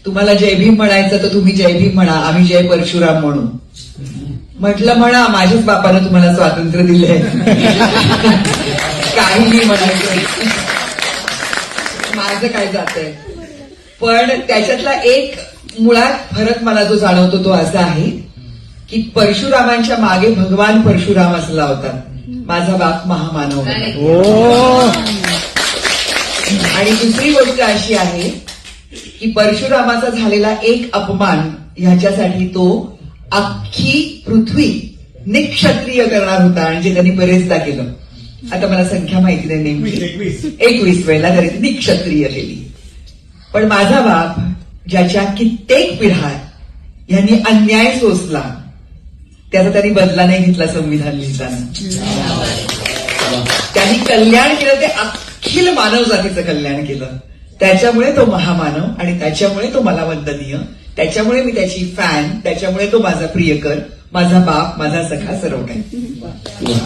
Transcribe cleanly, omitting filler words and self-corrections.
तुम्हाला जय भीम म्हणायचं तर तुम्ही जय भीम म्हणा, आम्ही जय परशुराम म्हणू. म्हटलं म्हणा, माझ्याच बापानं तुम्हाला स्वातंत्र्य दिलंय. काही म्हणायचं, माझं काय जातंय. पण त्याच्यातला एक मुळात फरक मला जो जाणवतो तो असा आहे की परशुरामांच्या मागे भगवान परशुराम असला होता. माझा बाप महामानव होता. आणि दुसरी गोष्ट अशी आहे की परशुरामाचा झालेला एक अपमान ह्याच्यासाठी तो अख्खी पृथ्वी निक्षत्रिय करणार होता आणि जे त्यांनी बरेचदा केलं. आता मला संख्या माहिती नाही नेमकी, 21 वेळेला तरी निक्षत्रिय केली. पण माझा बाप ज्याच्या कित्येक पिढ्या यांनी अन्याय सोसला त्याचा त्यांनी बदला नाही घेतला. संविधान लिहिताना त्यांनी कल्याण केलं, ते अखिल मानव जातीचं कल्याण केलं. त्याच्यामुळे तो महामानव आणि त्याच्यामुळे तो मला वंदनीय, त्याच्यामुळे मी त्याची फॅन, त्याच्यामुळे तो माझा प्रियकर, माझा बाप, माझा सखा, सर्व काही.